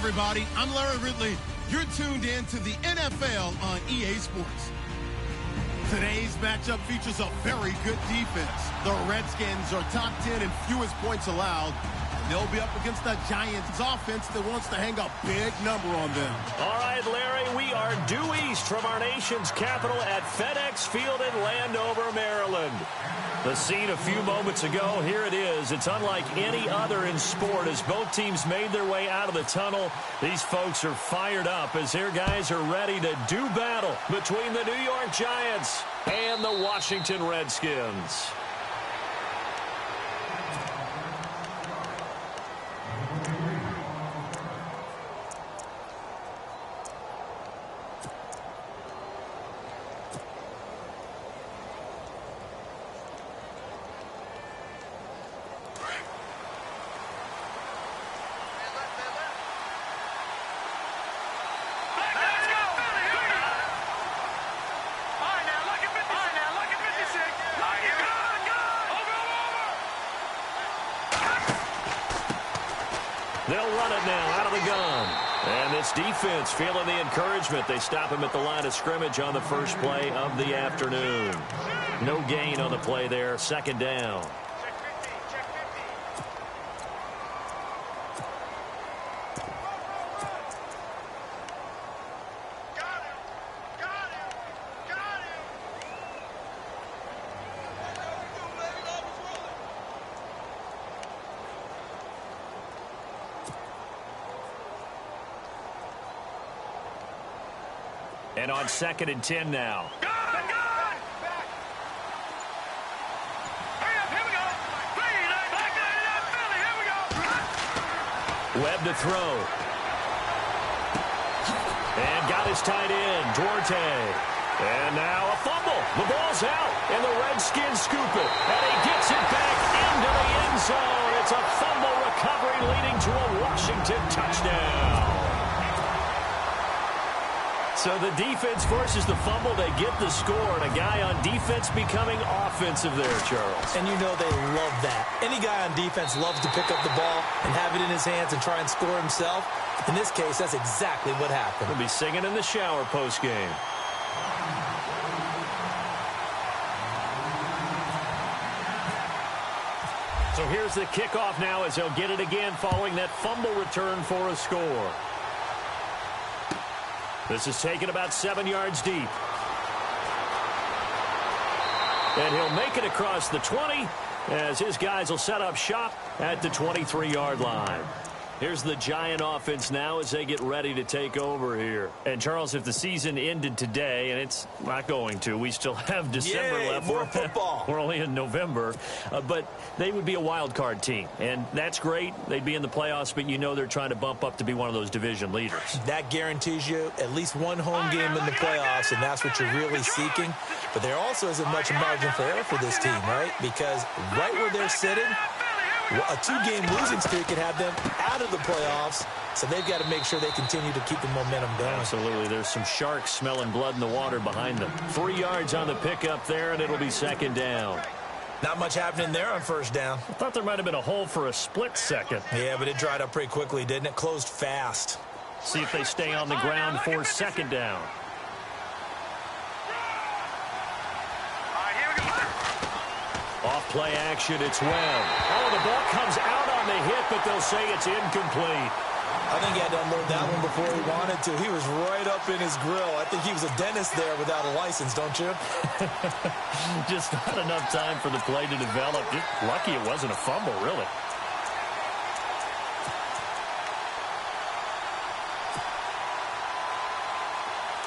everybody. I'm Larry Ridley. You're tuned in to the NFL on EA Sports. Today's matchup features a very good defense. The Redskins are top 10 in fewest points allowed. They'll be up against the Giants offense that wants to hang a big number on them. All right, Larry, we are due east from our nation's capital at FedEx Field in Landover, Maryland. The scene a few moments ago, here it is. It's unlike any other in sport as both teams made their way out of the tunnel. These folks are fired up as their guys are ready to do battle between the New York Giants and the Washington Redskins. They'll run it now out of the gun. And this defense feeling the encouragement. They stop him at the line of scrimmage on the first play of the afternoon. No gain on the play there. Second down. And on 2nd and 10 now. Webb to throw. And got his tight end, Duarte. And now a fumble. The ball's out, and the Redskins scoop it. And he gets it back into the end zone. It's a fumble recovery leading to a Washington touchdown. So the defense forces the fumble. They get the score, and a guy on defense becoming offensive there, Charles. And you know they love that. Any guy on defense loves to pick up the ball and have it in his hands and try and score himself. In this case, that's exactly what happened. He'll be singing in the shower post-game. So here's the kickoff now as they'll get it again following that fumble return for a score. This is taken about 7 yards deep. And he'll make it across the 20 as his guys will set up shop at the 23-yard line. Here's the Giant offense now as they get ready to take over here. And, Charles, if the season ended today, and it's not going to, we still have December left. More football. We're only in November. But they would be a wild card team. And that's great. They'd be in the playoffs, but you know they're trying to bump up to be one of those division leaders. That guarantees you at least one home game in the playoffs, and that's what you're really seeking. But there also isn't much margin for error for this team, right? Because right where they're sitting, a two-game losing streak could have them out of the playoffs, so they've got to make sure they continue to keep the momentum going. Absolutely. There's some sharks smelling blood in the water behind them. 3 yards on the pickup there, and it'll be second down. Not much happening there on first down. I thought there might have been a hole for a split second. Yeah, but it dried up pretty quickly, didn't it? Closed fast. See if they stay on the ground for second down. Off play action, it's Webb. Oh, the ball comes out on the hit, but they'll say it's incomplete. I think he had to unload that one before he wanted to. He was right up in his grill. I think he was a dentist there without a license, don't you? Just not enough time for the play to develop. Just lucky it wasn't a fumble, really.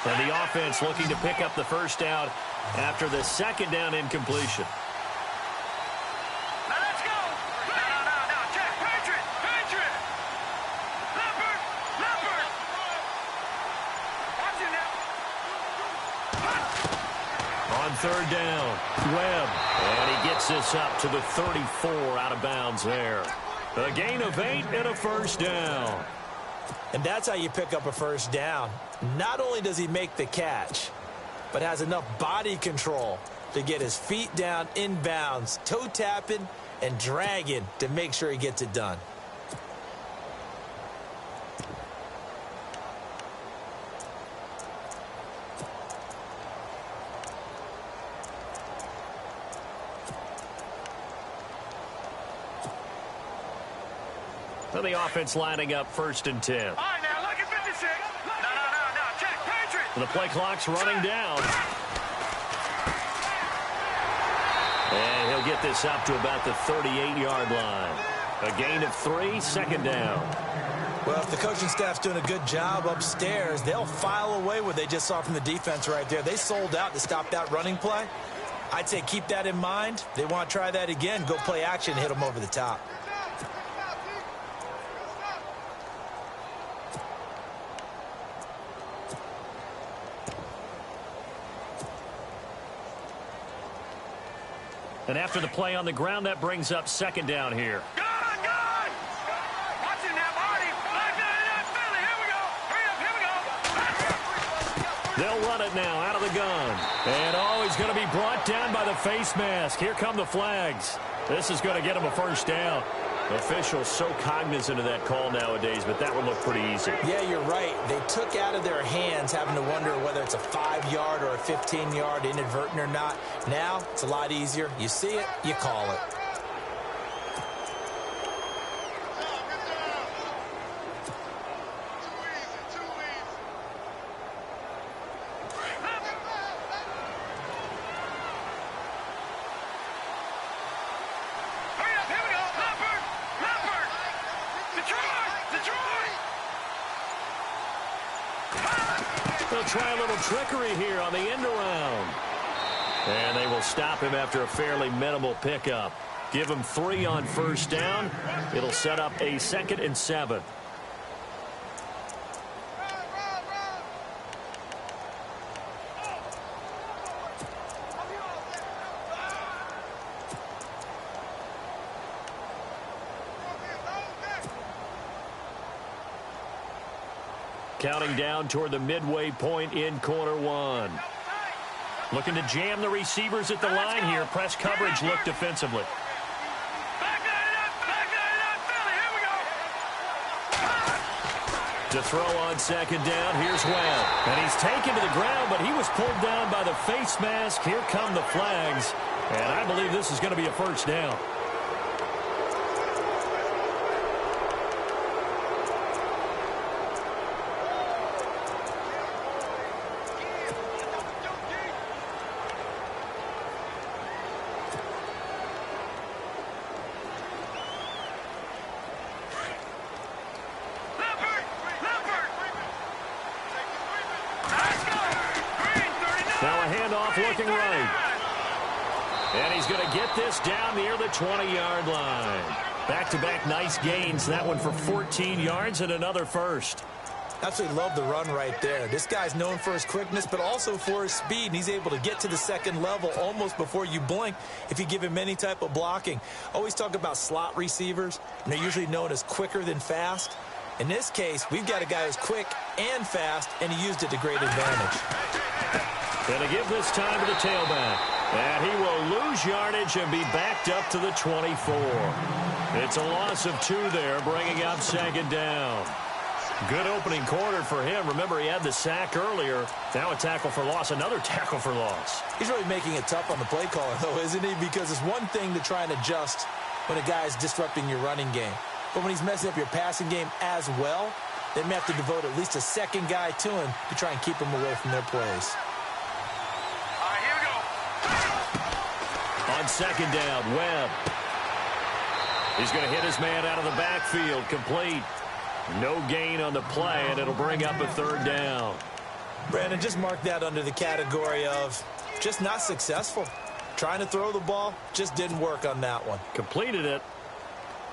And the offense looking to pick up the first down after the second down incompletion. Third down, Webb, and he gets this up to the 34 out of bounds there. A gain of 8 and a first down. And that's how you pick up a first down. Not only does he make the catch, but has enough body control to get his feet down inbounds, toe tapping and dragging to make sure he gets it done. And the offense lining up 1st and 10. All right, now, look at 56. No. Check, Patriots. The play clock's running down. And he'll get this up to about the 38-yard line. A gain of 3, 2nd down. Well, if the coaching staff's doing a good job upstairs, they'll file away what they just saw from the defense right there. They sold out to stop that running play. I'd say keep that in mind. They want to try that again. Go play action, hit them over the top. And after the play on the ground, that brings up 2nd down here. Good. Watch it now, Marty. Philly, here we go. Hurry up, here we go. They'll run it now out of the gun. And he's going to be brought down by the face mask. Here come the flags. This is going to get him a 1st down. Officials so cognizant of that call nowadays, but that would look pretty easy. Yeah, you're right. They took out of their hands having to wonder whether it's a 5-yard or a 15-yard inadvertent or not. Now, it's a lot easier. You see it, you call it. They'll try a little trickery here on the end around. And they will stop him after a fairly minimal pickup. Give him 3 on 1st down. It'll set up a 2nd and 7. Counting down toward the midway point in quarter 1. Looking to jam the receivers at the line here. Press coverage look defensively. To throw on 2nd down, here's Webb. And he's taken to the ground, but he was pulled down by the face mask. Here come the flags. And I believe this is going to be a 1st down. Looking right. And he's going to get this down near the 20-yard line. Back-to-back nice gains. That one for 14 yards and another 1st. Absolutely love the run right there. This guy's known for his quickness, but also for his speed. And he's able to get to the 2nd level almost before you blink if you give him any type of blocking. Always talk about slot receivers, and they're usually known as quicker than fast. In this case, we've got a guy who's quick and fast, and he used it to great advantage. Going to give this time to the tailback. And he will lose yardage and be backed up to the 24. It's a loss of 2 there, bringing up 2nd down. Good opening quarter for him. Remember, he had the sack earlier. Now a tackle for loss, another tackle for loss. He's really making it tough on the play caller, though, isn't he? Because it's one thing to try and adjust when a guy's disrupting your running game. But when he's messing up your passing game as well, they may have to devote at least a 2nd guy to him to try and keep him away from their plays. On 2nd down, Webb. He's going to hit his man out of the backfield, complete. No gain on the play, and it'll bring up a 3rd down. Brandon, just mark that under the category of just not successful. Trying to throw the ball, just didn't work on that one. Completed it.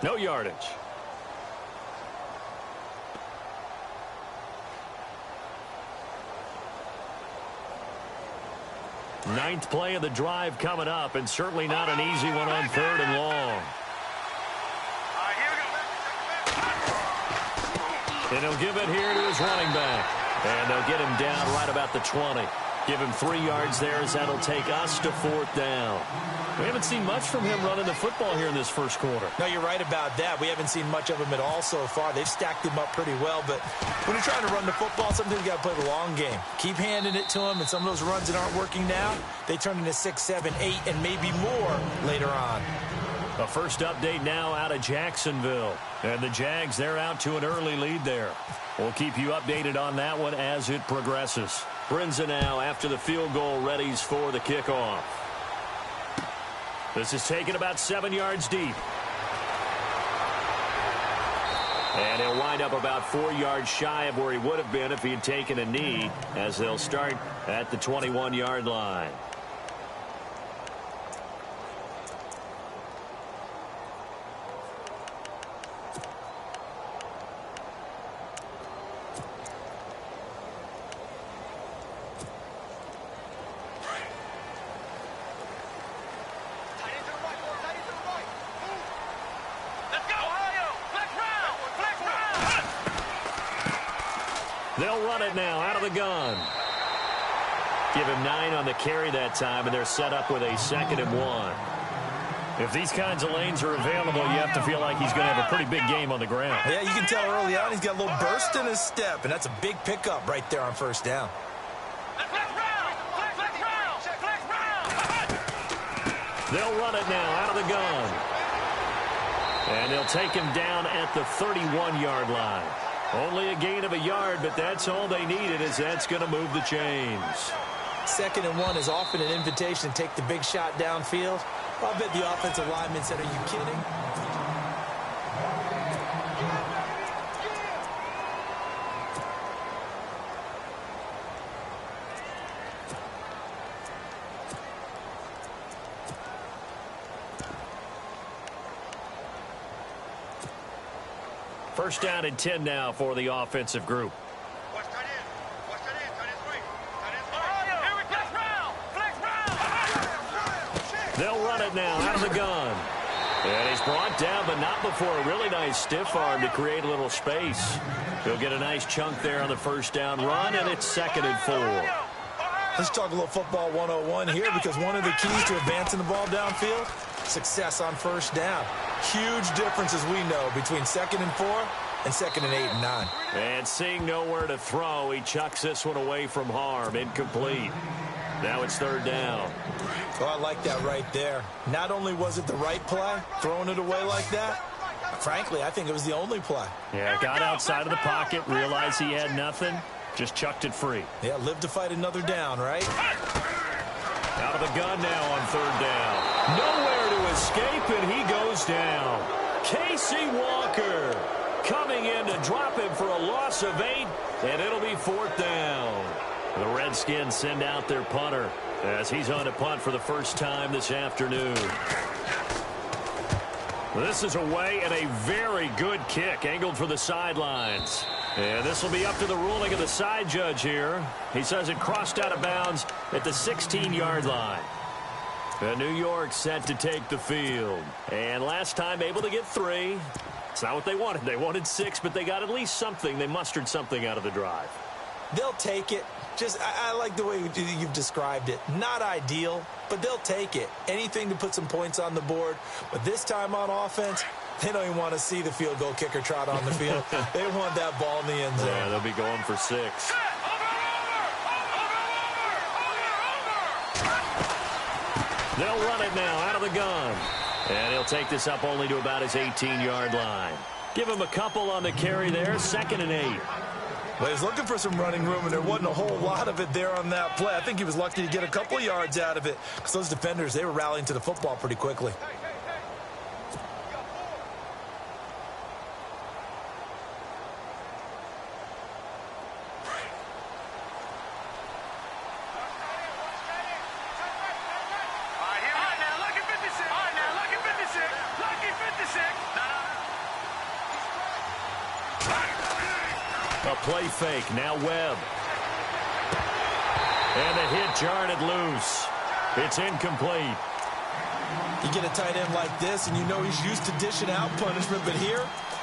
No yardage. Ninth play of the drive coming up, and certainly not an easy one on 3rd and long. And he'll give it here to his running back. And they'll get him down right about the 20. Give him 3 yards there as that'll take us to 4th down. We haven't seen much from him running the football here in this 1st quarter. No, you're right about that. We haven't seen much of him at all so far. They've stacked him up pretty well, but when you're trying to run the football, sometimes you got to play the long game. Keep handing it to him, and some of those runs that aren't working now, they turn into 6, 7, 8, and maybe more later on. A first update now out of Jacksonville. And the Jags, they're out to an early lead there. We'll keep you updated on that one as it progresses. Brinza now after the field goal readies for the kickoff. This is taken about 7 yards deep. And he'll wind up about 4 yards shy of where he would have been if he had taken a knee, as they'll start at the 21-yard line. They'll run it now out of the gun. Give him 9 on the carry that time, and they're set up with a 2nd and 1. If these kinds of lanes are available, you have to feel like he's going to have a pretty big game on the ground. Yeah, you can tell early on he's got a little burst in his step, and that's a big pickup right there on first down. They'll run it now out of the gun. And they'll take him down at the 31-yard line. Only a gain of a yard, but that's all they needed, as that's going to move the chains. 2nd and 1 is often an invitation to take the big shot downfield. I bet the offensive lineman said, "Are you kidding?" First down and 10 now for the offensive group. They'll run it now out of the gun. And he's brought down, but not before a really nice stiff arm to create a little space. He'll get a nice chunk there on the first down run, and it's 2nd and 4. Let's talk a little football 101 here, because one of the keys to advancing the ball downfield, success on first down. Huge difference, as we know, between 2nd and 4 and 2nd and 8 and 9. And seeing nowhere to throw, he chucks this one away from harm. Incomplete. Now it's 3rd down. Oh, I like that right there. Not only was it the right play, throwing it away like that, frankly, I think it was the only play. Yeah, got outside of the pocket, realized he had nothing, just chucked it free. Yeah, live to fight another down, right? Out of the gun now on 3rd down. Nowhere to escape, and he goes down. Casey Walker coming in to drop him for a loss of 8, and it'll be 4th down. The Redskins send out their punter as he's on a punt for the first time this afternoon. This is away, and a very good kick angled for the sidelines. And this will be up to the ruling of the side judge here. He says it crossed out of bounds at the 16-yard line. And New York set to take the field. And last time able to get 3. It's not what they wanted. They wanted 6, but they got at least something. They mustered something out of the drive. They'll take it. I like the way you've described it. Not ideal, but they'll take it. Anything to put some points on the board. But this time on offense, they don't even want to see the field goal kicker trot on the field. They want that ball in the end zone. Yeah, they'll be going for 6. They'll run it now out of the gun. And he'll take this up only to about his 18-yard line. Give him a couple on the carry there. 2nd and 8. Well, he was looking for some running room, and there wasn't a whole lot of it there on that play. I think he was lucky to get a couple yards out of it, because those defenders, they were rallying to the football pretty quickly. A play fake. Now Webb. And the hit jarred it loose. It's incomplete. You get a tight end like this, and you know he's used to dishing out punishment, but here,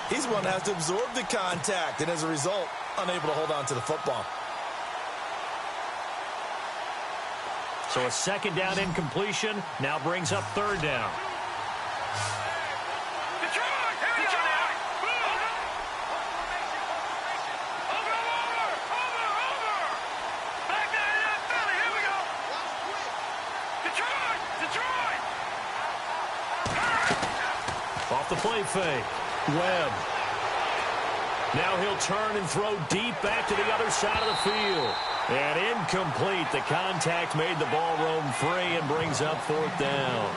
he's one that has to absorb the contact, and as a result, unable to hold on to the football. So a 2nd down incompletion now brings up 3rd down. the play fake. Webb. Now he'll turn and throw deep back to the other side of the field. And incomplete. The contact made the ball roam free and brings up 4th down.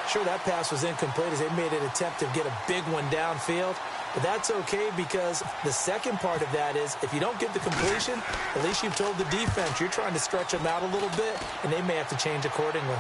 Sure, that pass was incomplete as they made an attempt to get a big one downfield. But that's okay because the second part of that is if you don't get the completion, at least you've told the defense you're trying to stretch them out a little bit, and they may have to change accordingly.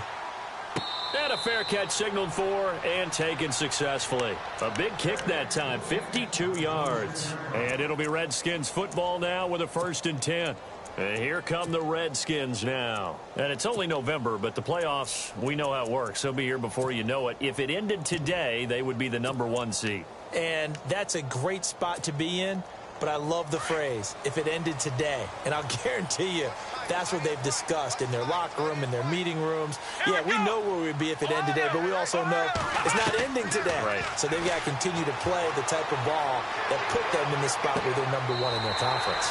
And a fair catch signaled for and taken successfully. A big kick that time, 52 yards. And it'll be Redskins football now with a 1st and 10. And here come the Redskins now. And it's only November, but the playoffs, we know how it works. They'll be here before you know it. If it ended today, they would be the #1 seed. And that's a great spot to be in, but I love the phrase, if it ended today. And I'll guarantee you, that's what they've discussed in their locker room, in their meeting rooms. Yeah, we know where we'd be if it ended today, but we also know it's not ending today. Right. So they've got to continue to play the type of ball that put them in the spot where they're #1 in their conference.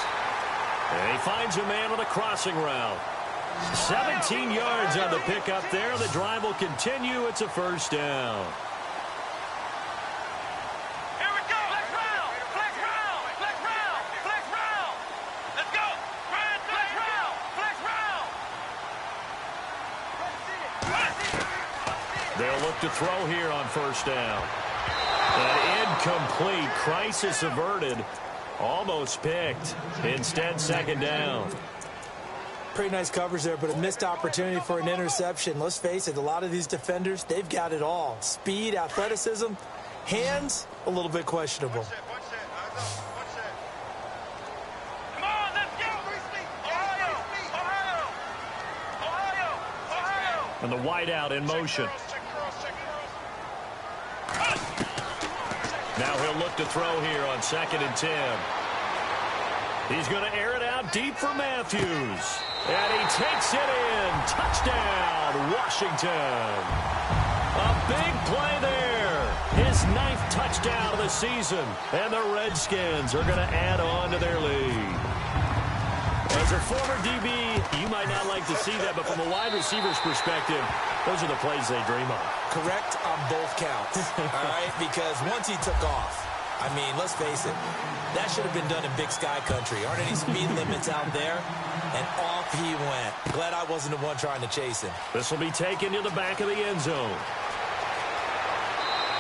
And he finds a man with a crossing route. 17 yards on the pickup there. The drive will continue. It's a 1st down. They'll look to throw here on 1st down. An incomplete. Crisis averted. Almost picked. Instead, 2nd down. Pretty nice coverage there, but a missed opportunity for an interception. Let's face it, a lot of these defenders, they've got it all. Speed, athleticism, hands, a little bit questionable. Come on, let's go! Ohio! And the wideout in motion. Now he'll look to throw here on 2nd and 10. He's going to air it out deep for Matthews. And he takes it in. Touchdown, Washington. A big play there. His 9th touchdown of the season. And the Redskins are going to add on to their lead. As a former DB, you might not like to see that, but from a wide receiver's perspective, those are the plays they dream of. Correct on both counts, all right? Because once he took off, I mean, let's face it, that should have been done in Big Sky Country. Aren't any speed limits out there? And off he went. Glad I wasn't the one trying to chase him. This will be taken to the back of the end zone.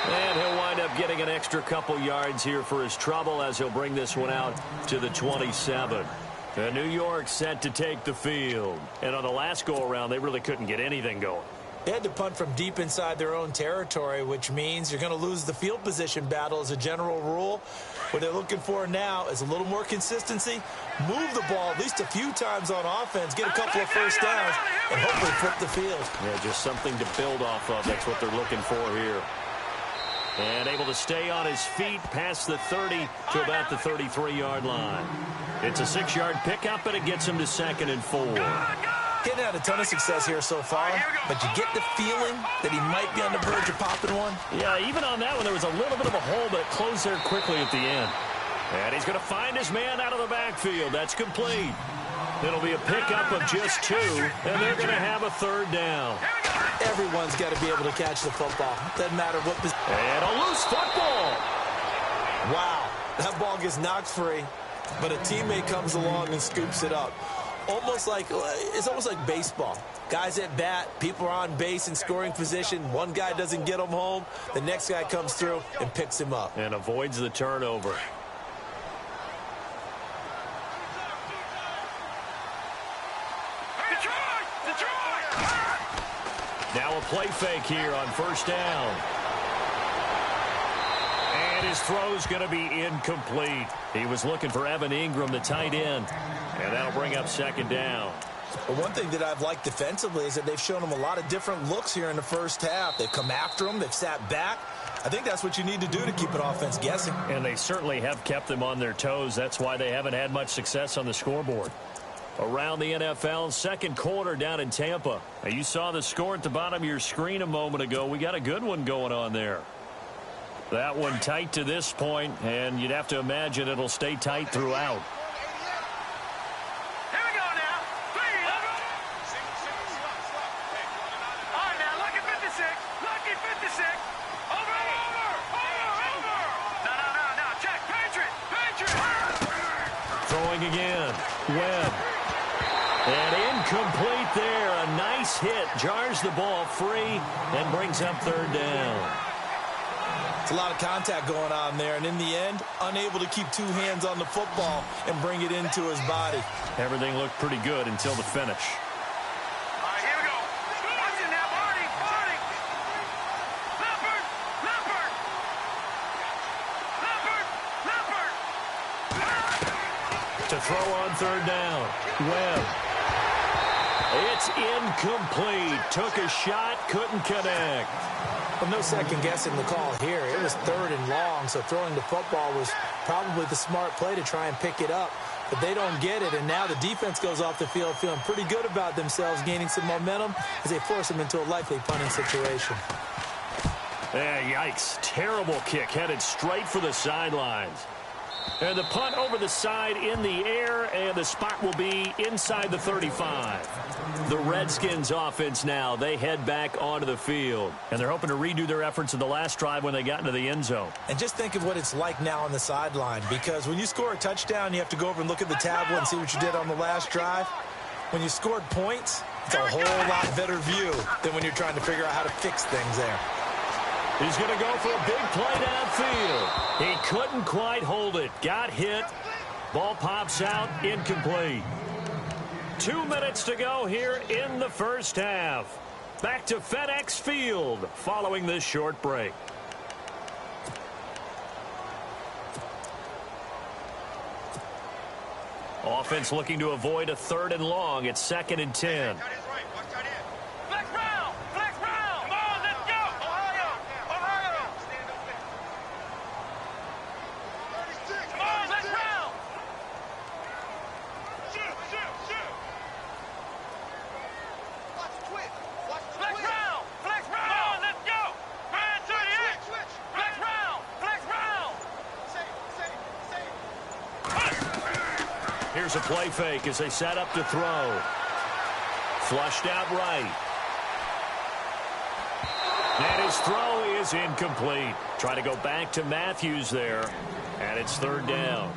And he'll wind up getting an extra couple yards here for his trouble as he'll bring this one out to the 27. And New York set to take the field. And on the last go-around, they really couldn't get anything going. They had to punt from deep inside their own territory, which means you're going to lose the field position battle as a general rule. What they're looking for now is a little more consistency, move the ball at least a few times on offense, get a couple of 1st downs, and hopefully flip the field. Yeah, just something to build off of. That's what they're looking for here. And able to stay on his feet past the 30 to about the 33-yard line. It's a 6-yard pickup, and it gets him to 2nd and 4. Getting had a ton of success here so far, but you get the feeling that he might be on the verge of popping one. Yeah, even on that one, there was a little bit of a hole, but it closed there quickly at the end. And he's going to find his man out of the backfield. That's complete. It'll be a pickup of just 2, and they're going to have a 3rd down. Everyone's got to be able to catch the football. Doesn't matter what position. And a loose football. Wow, that ball gets knocked free, but a teammate comes along and scoops it up. It's almost like baseball. Guys at bat, people are on base in scoring position. One guy doesn't get him home. The next guy comes through and picks him up. And avoids the turnover. Now a play fake here on 1st down. And his throw's going to be incomplete. He was looking for Evan Ingram, the tight end. And that'll bring up 2nd down. But one thing that I've liked defensively is that they've shown him a lot of different looks here in the 1st half. They've come after him. They've sat back. I think that's what you need to do to keep an offense guessing. And they certainly have kept them on their toes. That's why they haven't had much success on the scoreboard. Around the NFL, 2nd quarter down in Tampa. Now, you saw the score at the bottom of your screen a moment ago. We got a good one going on there. That one tight to this point, and you'd have to imagine it'll stay tight throughout. Here we go now. 3. All right, now, lucky 56. Lucky 56. Over. Throwing again. Webb. And incomplete there. A nice hit. Jars the ball free and brings up third down. It's a lot of contact going on there, and in the end, unable to keep two hands on the football and bring it into his body. Everything looked pretty good until the finish. All right, here we go. Watch it now, Barney. Leopard. To throw on third down. Webb. It's incomplete. Took a shot, couldn't connect. Well, no second guessing the call here. It was 3rd and long, so throwing the football was probably the smart play to try and pick it up. But they don't get it, and now the defense goes off the field feeling pretty good about themselves, gaining some momentum as they force them into a likely punting situation. Yikes. Terrible kick headed straight for the sidelines. And the punt over the side in the air, and the spot will be inside the 35. The Redskins offense now, they head back onto the field. And they're hoping to redo their efforts in the last drive when they got into the end zone. And just think of what it's like now on the sideline, because when you score a touchdown, you have to go over and look at the tablet and see what you did on the last drive. When you scored points, it's a whole lot better view than when you're trying to figure out how to fix things there. He's going to go for a big play downfield. He couldn't quite hold it. Got hit. Ball pops out. Incomplete. 2 minutes to go here in the first half. Back to FedEx Field following this short break. Offense looking to avoid a 3rd and long. It's 2nd and 10. Here's a play fake as they set up to throw. Flushed out right. And his throw is incomplete. Try to go back to Matthews there. And it's 3rd down.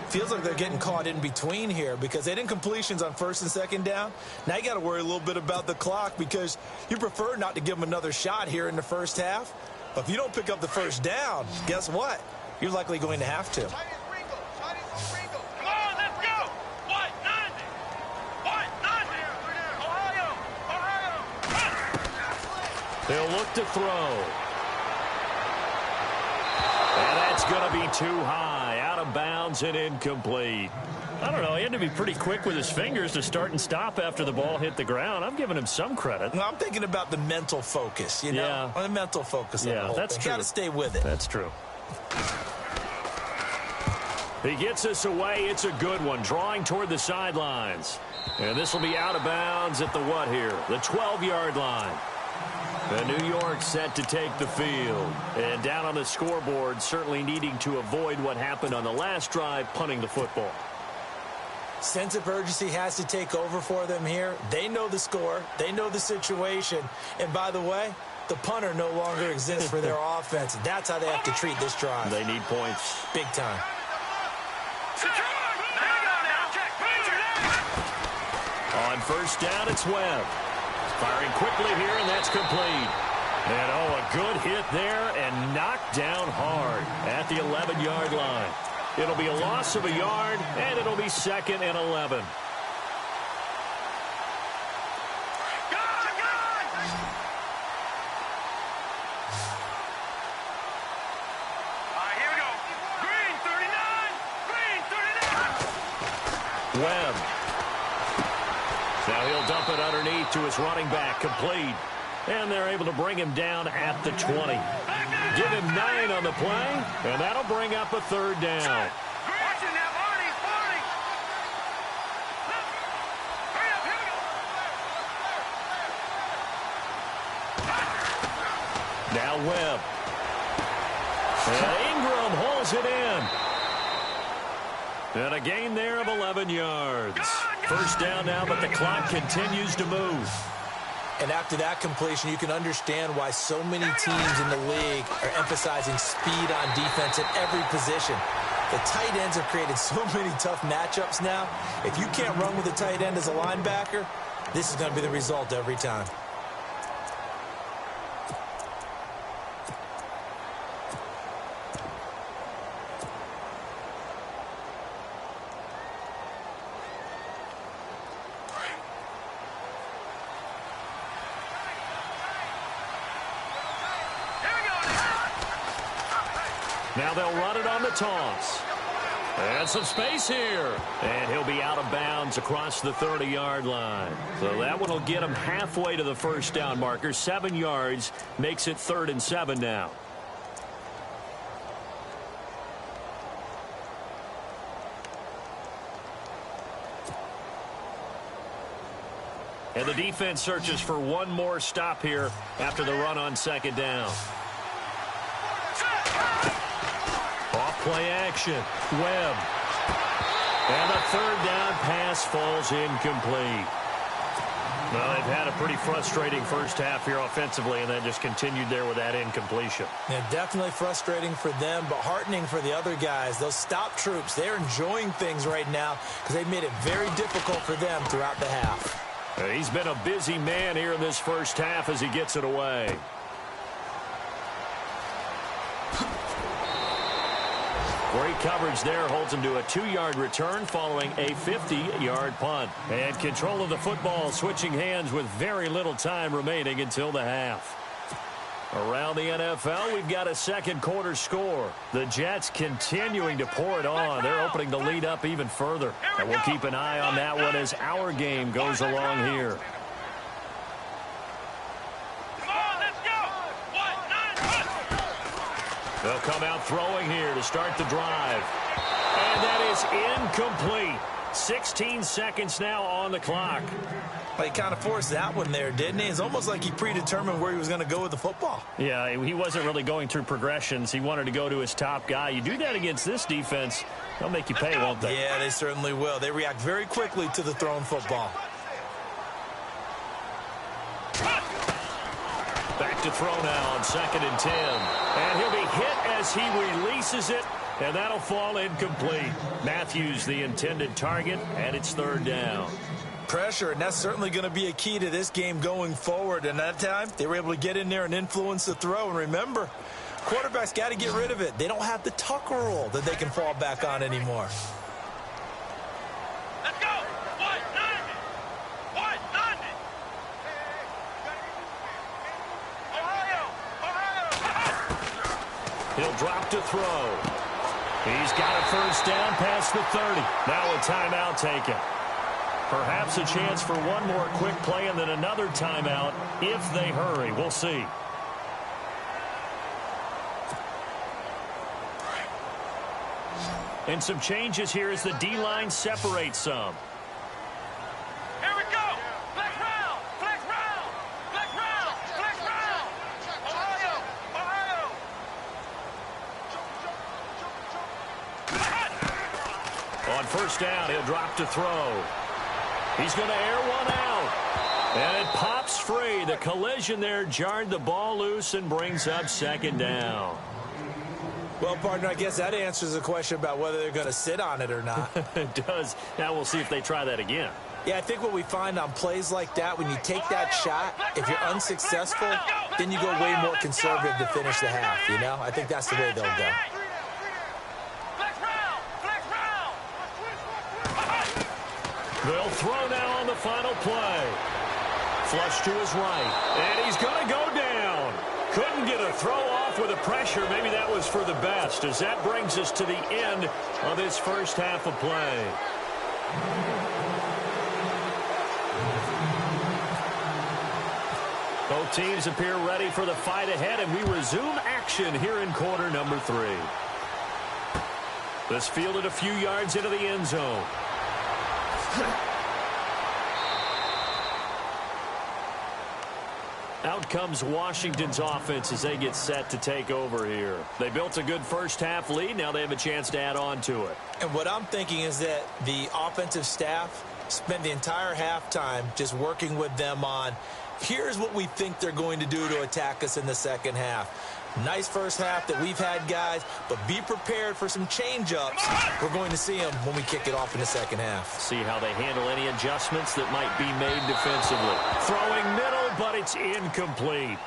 Feels like they're getting caught in between here because they did incompletions on 1st and 2nd down. Now you got to worry a little bit about the clock because you prefer not to give them another shot here in the first half. But if you don't pick up the 1st down, guess what? You're likely going to have to. They'll look to throw. And that's going to be too high. Out of bounds and incomplete. I don't know. He had to be pretty quick with his fingers to start and stop after the ball hit the ground. I'm giving him some credit. Well, I'm thinking about the mental focus, you know? Yeah. The mental focus of the whole that's thing. true. Got to stay with it. That's true. He gets us away. It's a good one. Drawing toward the sidelines. And this will be out of bounds at the what here? The 12-yard line. The New York set to take the field. And down on the scoreboard, certainly needing to avoid what happened on the last drive, punting the football. Sense of urgency has to take over for them here. They know the score. They know the situation. And by the way, the punter no longer exists for their offense. That's how they have to treat this drive. They need points. Big time. On 1st down, it's Webb. Firing quickly here, and that's complete. And, a good hit there and knocked down hard at the 11-yard line. It'll be a loss of a yard, and it'll be 2nd and 11. Here we go. Green 39. Webb. Now he'll dump it underneath to his running back, complete. And they're able to bring him down at the 20. Give him 9 on the play, and that'll bring up a 3rd down. Watch it now, Barney. Hurry up, here we go. Now Webb. And Ingram holds it in. And a gain there of 11 yards. 1st down now, but the clock continues to move. And after that completion, you can understand why so many teams in the league are emphasizing speed on defense at every position. The tight ends have created so many tough matchups now. If you can't run with a tight end as a linebacker, this is going to be the result every time. Now they'll run it on the toss. And some space here. And he'll be out of bounds across the 30-yard line. So that one will get him halfway to the first down marker. 7 yards makes it 3rd and 7 now. And the defense searches for one more stop here after the run on 2nd down. Play action. Webb. And the 3rd down pass falls incomplete. Well, they've had a pretty frustrating first half here offensively, and then just continued there with that incompletion. Yeah, definitely frustrating for them, but heartening for the other guys. Those stop troops, they're enjoying things right now because they've made it very difficult for them throughout the half. He's been a busy man here in this first half as he gets it away. Great coverage there, holds him to a 2-yard return following a 50-yard punt. And control of the football switching hands with very little time remaining until the half. Around the NFL, we've got a second quarter score. The Jets continuing to pour it on. They're opening the lead up even further. And we'll keep an eye on that one as our game goes along here. They'll come out throwing here to start the drive. And that is incomplete. 16 seconds now on the clock. Well, he kind of forced that one there, didn't he? It's almost like he predetermined where he was going to go with the football. Yeah, he wasn't really going through progressions. He wanted to go to his top guy. You do that against this defense, they'll make you pay, won't they? Yeah, they certainly will. They react very quickly to the thrown football. Back to throw now on 2nd and 10. And he'll be hit as he releases it, and that'll fall incomplete. Matthews, the intended target, and it's 3rd down. Pressure, and that's certainly going to be a key to this game going forward. And that time, they were able to get in there and influence the throw. And remember, quarterbacks got to get rid of it. They don't have the tuck rule that they can fall back on anymore. Let's go! He'll drop to throw. He's got a first down past the 30. Now a timeout taken. Perhaps a chance for one more quick play and then another timeout if they hurry. We'll see. And some changes here as the D-line separates some. Here we go! Flex round! Flex round! Flex round! Flex round! Ohio! On first down, he'll drop to throw. He's going to air one out. And it pops free. The collision there jarred the ball loose and brings up 2nd down. Well, partner, I guess that answers the question about whether they're going to sit on it or not. It does. Now we'll see if they try that again. Yeah, I think what we find on plays like that, when you take that shot, if you're unsuccessful, then you go way more conservative to finish the half, you know? I think that's the way they'll go. They'll throw now on the final play. Flush to his right. And he's going to go down. Couldn't get a throw off with the pressure. Maybe that was for the best, as that brings us to the end of this first half of play. Both teams appear ready for the fight ahead, and we resume action here in quarter number 3. This fielded a few yards into the end zone. Out comes Washington's offense as they get set to take over here. They built a good first half lead. Now they have a chance to add on to it. And what I'm thinking is that the offensive staff spent the entire halftime just working with them on, here's what we think they're going to do to attack us in the second half. Nice first half that we've had, guys, but be prepared for some change-ups. We're going to see them when we kick it off in the second half. See how they handle any adjustments that might be made defensively. Throwing middle, but it's incomplete.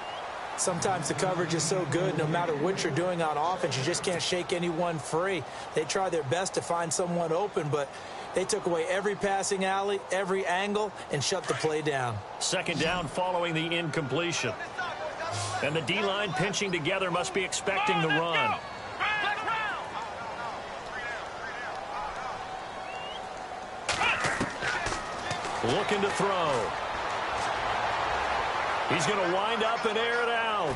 Sometimes the coverage is so good, no matter what you're doing on offense, you just can't shake anyone free. They try their best to find someone open, but they took away every passing alley, every angle, and shut the play down. Second down following the incompletion. And the D-line pinching together must be expecting the run. Looking to throw. He's going to wind up and air it out.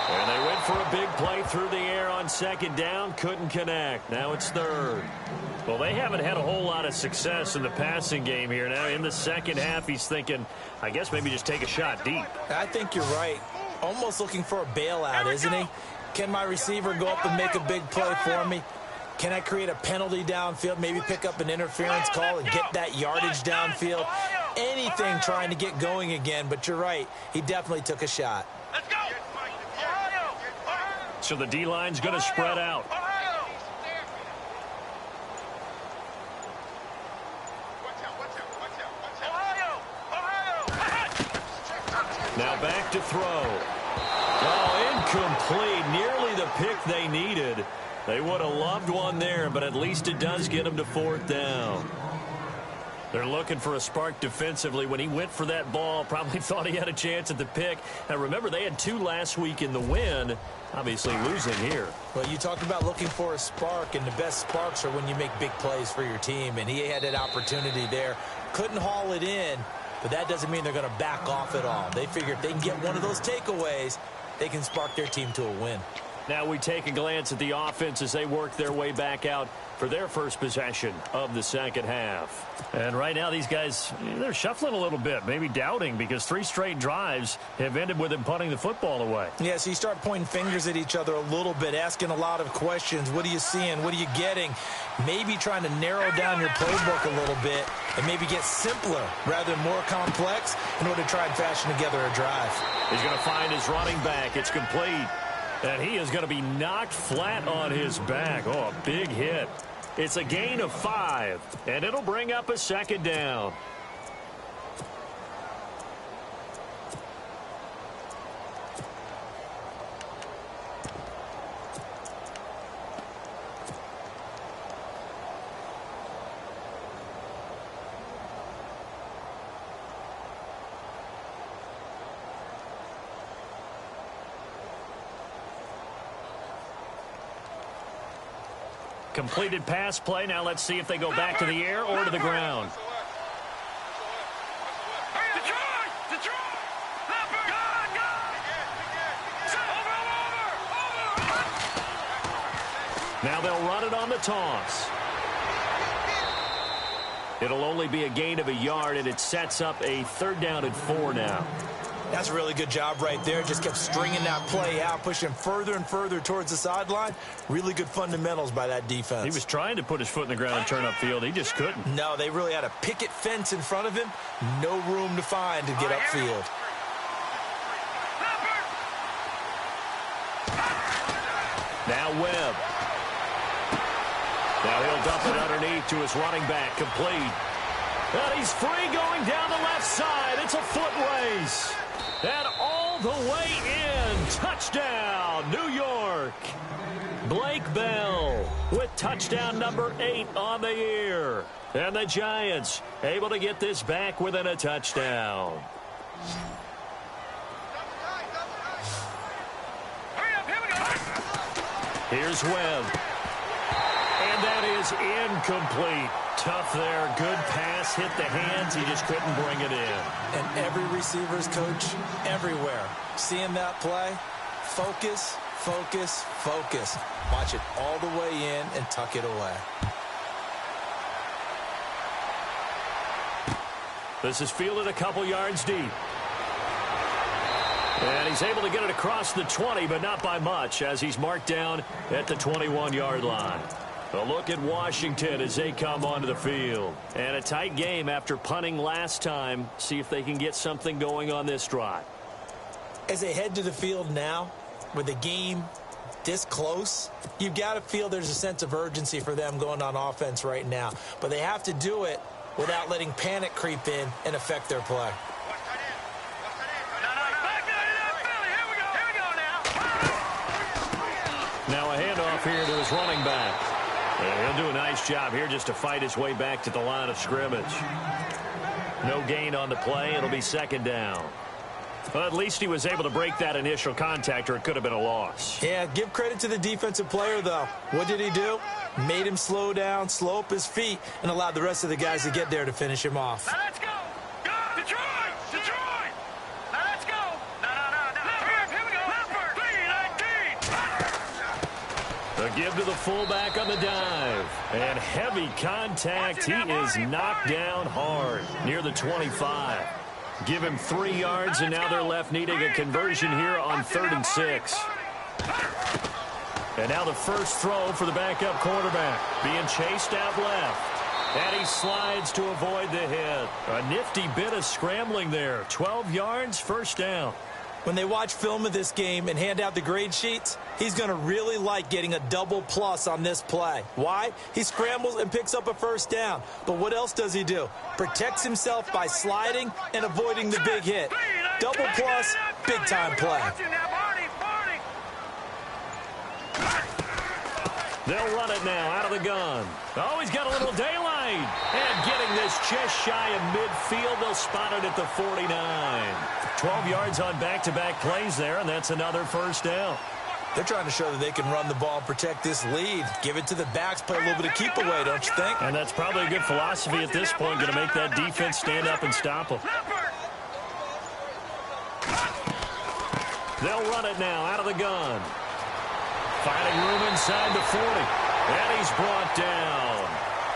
And they went for a big play through the air on second down. Couldn't connect. Now it's third. Well, they haven't had a whole lot of success in the passing game here. Now in the second half, he's thinking, I guess maybe just take a shot deep. I think you're right. Almost looking for a bailout, isn't he? Can my receiver go up and make a big play for me? Can I create a penalty downfield, maybe pick up an interference call and get that yardage downfield? Anything trying to get going again, but you're right. He definitely took a shot. Let's go! So the D-line's going to spread out. Now back to throw. Oh, incomplete. Nearly the pick they needed. They would have loved one there, but at least it does get them to fourth down. They're looking for a spark defensively. When he went for that ball, probably thought he had a chance at the pick. Now, remember, they had 2 last week in the win. Obviously losing here. Well, you talked about looking for a spark, and the best sparks are when you make big plays for your team, and he had that opportunity there. Couldn't haul it in, but that doesn't mean they're going to back off at all. They figure if they can get one of those takeaways, they can spark their team to a win. Now we take a glance at the offense as they work their way back out for their first possession of the second half. And right now these guys, they're shuffling a little bit, maybe doubting, because 3 straight drives have ended with them punting the football away. Yeah, so you start pointing fingers at each other a little bit, asking a lot of questions. What are you seeing? What are you getting? Maybe trying to narrow down your playbook a little bit and maybe get simpler rather than more complex in order to try and fashion together a drive. He's going to find his running back. It's complete. And he is going to be knocked flat on his back. Oh, a big hit. It's a gain of 5, and it'll bring up a second down. Completed pass play. Now let's see if they go back to the air or to the ground. Now they'll run it on the toss. It'll only be a gain of a yard, and it sets up a 3rd down and 4 now. That's a really good job right there. Just kept stringing that play out, pushing further and further towards the sideline. Really good fundamentals by that defense. He was trying to put his foot in the ground and turn upfield. He just couldn't. No, they really had a picket fence in front of him. No room to find to get upfield. Now Webb. Now he'll dump it underneath to his running back. Complete. And he's free going down the left side. It's a foot race. And all the way in. Touchdown, New York. Blake Bell with touchdown number 8 on the year. And the Giants able to get this back within a touchdown. Here's Webb. And that is incomplete. Tough there. Good pass. Hit the hands. He just couldn't bring it in. And every receiver's coach everywhere. Seeing that play, focus, focus, focus. Watch it all the way in and tuck it away. This is fielded a couple yards deep. And he's able to get it across the 20, but not by much, as he's marked down at the 21-yard line. A look at Washington as they come onto the field. And a tight game after punting last time. See if they can get something going on this drive. As they head to the field now, with the game this close, you've got to feel there's a sense of urgency for them going on offense right now. But they have to do it without letting panic creep in and affect their play. Now a handoff here to his running back. And he'll do a nice job here just to fight his way back to the line of scrimmage. No gain on the play. It'll be second down. Well, at least he was able to break that initial contact, or it could have been a loss. Yeah, give credit to the defensive player, though. What did he do? Made him slow down, slow up his feet, and allowed the rest of the guys to get there to finish him off. Now let's go. Go. Detroit. Detroit. Now let's go. No. Here we go. Leopard. 3-19. A give to the fullback on the dive. And heavy contact. He is knocked down hard near the 25. Give him 3 yards, and now they're left needing a conversion here on 3rd and 6. And now the first throw for the backup quarterback. Being chased out left. And he slides to avoid the hit. A nifty bit of scrambling there. 12 yards, first down. When they watch film of this game and hand out the grade sheets, he's going to really like getting a double plus on this play. Why? He scrambles and picks up a first down. But what else does he do? Protects himself by sliding and avoiding the big hit. Double plus, big-time play. They'll run it now out of the gun. Oh, he's got a little daylight. And getting this just shy of midfield, they'll spot it at the 49. 12 yards on back-to-back plays there, and that's another first down. They're trying to show that they can run the ball and protect this lead. Give it to the backs, play a little bit of keep away, don't you think? And that's probably a good philosophy at this point, going to make that defense stand up and stop them. They'll run it now out of the gun. Finding room inside the 40. And he's brought down.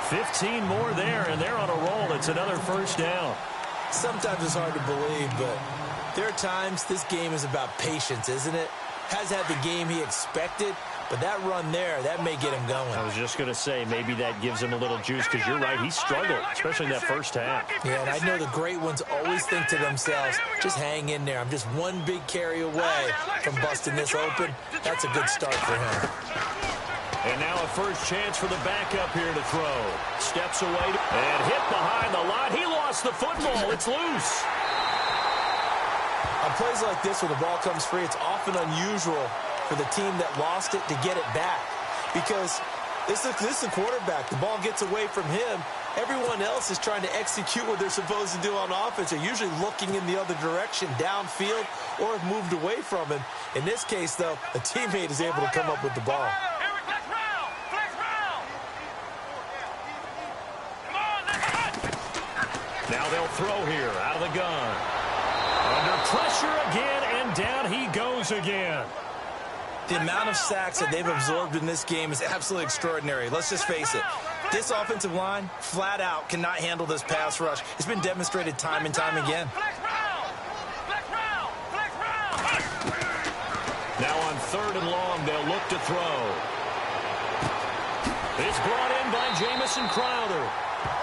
15 more there, and they're on a roll. It's another first down. Sometimes it's hard to believe, but there are times this game is about patience, isn't it? Has had the game he expected, but that run there, that may get him going. I was just going to say, maybe that gives him a little juice, because you're right, he struggled, especially in that first half. Yeah, and I know the great ones always think to themselves, just hang in there. I'm just one big carry away from busting this open. That's a good start for him. And now a first chance for the backup here to throw. Steps away and hit behind the line. He lost the football. It's loose. On plays like this where the ball comes free, it's often unusual for the team that lost it to get it back. Because this is the quarterback. The ball gets away from him. Everyone else is trying to execute what they're supposed to do on offense. They're usually looking in the other direction, downfield, or have moved away from him. In this case, though, a teammate is able to come up with the ball. Now they'll throw here out of the gun. Under pressure again, and down he goes again. The amount of sacks that they've absorbed in this game is absolutely extraordinary. Let's just face it. This offensive line, flat out, cannot handle this pass rush. It's been demonstrated time and time again. Now on 3rd and long, they'll look to throw. It's brought in by Jamison Crowder.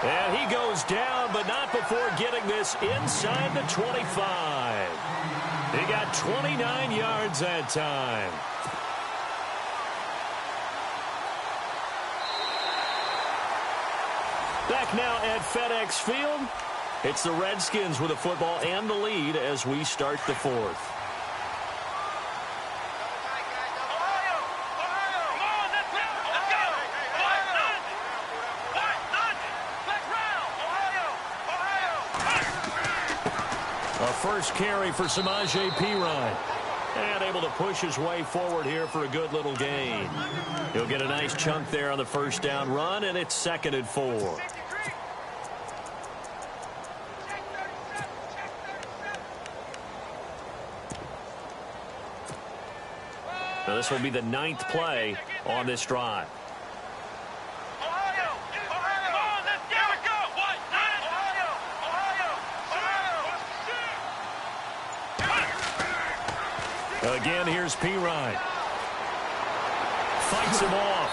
And he goes down, but not before getting this inside the 25. He got 29 yards that time. Back now at FedEx Field. It's the Redskins with the football and the lead as we start the 4th. First carry for Samaje Perine. And able to push his way forward here for a good little gain. He'll get a nice chunk there on the first down run, and it's 2nd and 4. Now this will be the 9th play on this drive. Again, here's Perine. Fights him off.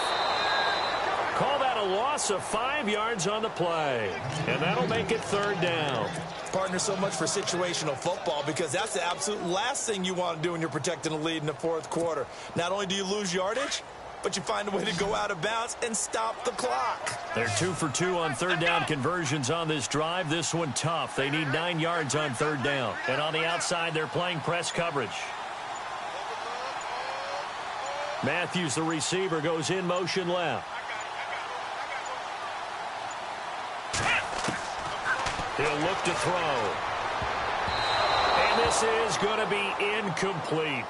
Call that a a loss of 5 yards on the play. And that'll make it 3rd down. Partner, so much for situational football because that's the absolute last thing you want to do when you're protecting a lead in the 4th quarter. Not only do you lose yardage, but you find a way to go out of bounds and stop the clock. They're 2 for 2 on 3rd down conversions on this drive. This one tough. They need 9 yards on 3rd down. And on the outside, they're playing press coverage. Matthews, the receiver, goes in motion left. He'll look to throw. And this is going to be incomplete.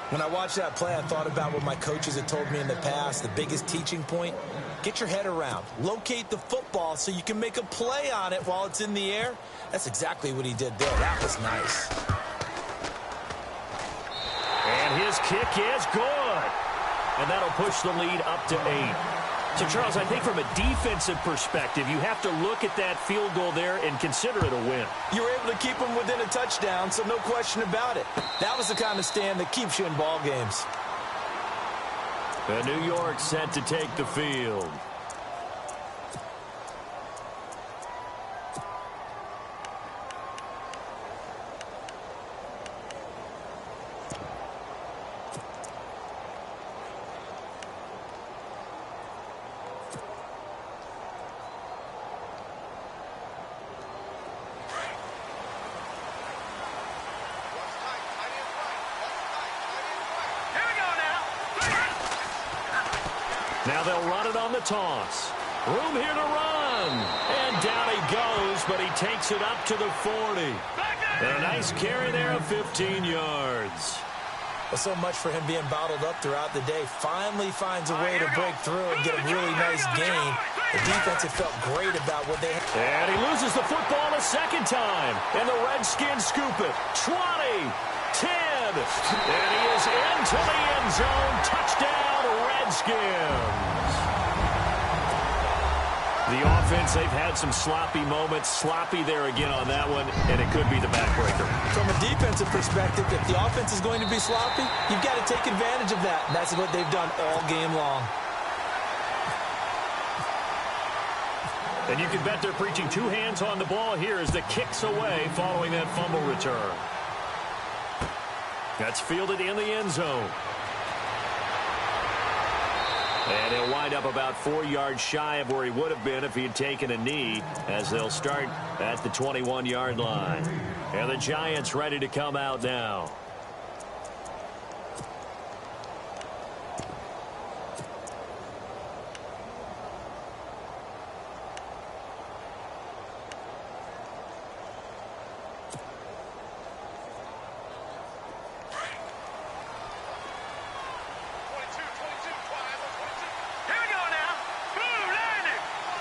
When I watched that play, I thought about what my coaches had told me in the past. The biggest teaching point, get your head around. Locate the football so you can make a play on it while it's in the air. That's exactly what he did there. That was nice. And his kick is good. And that'll push the lead up to 8. So, Charles, I think from a defensive perspective, you have to look at that field goal there and consider it a win. You were able to keep them within a touchdown, so no question about it. That was the kind of stand that keeps you in ball games. And New York set to take the field. Now they'll run it on the toss. Room here to run. And down he goes, but he takes it up to the 40. And a nice carry there of 15 yards. Well, so much for him being bottled up throughout the day. Finally finds a way to break through and get a really nice gain. The defense had felt great about what they had. And he loses the football a second time. And the Redskins scoop it. 20, 10. And he is into the end zone. Touchdown, Redskins. The offense, they've had some sloppy moments. Sloppy there again on that one, and it could be the backbreaker. From a defensive perspective, if the offense is going to be sloppy, you've got to take advantage of that. And that's what they've done all game long. And you can bet they're preaching 2 hands on the ball here as the kick's away following that fumble return. That's fielded in the end zone. And he'll wind up about 4 yards shy of where he would have been if he had taken a knee, as they'll start at the 21-yard line. And the Giants ready to come out now.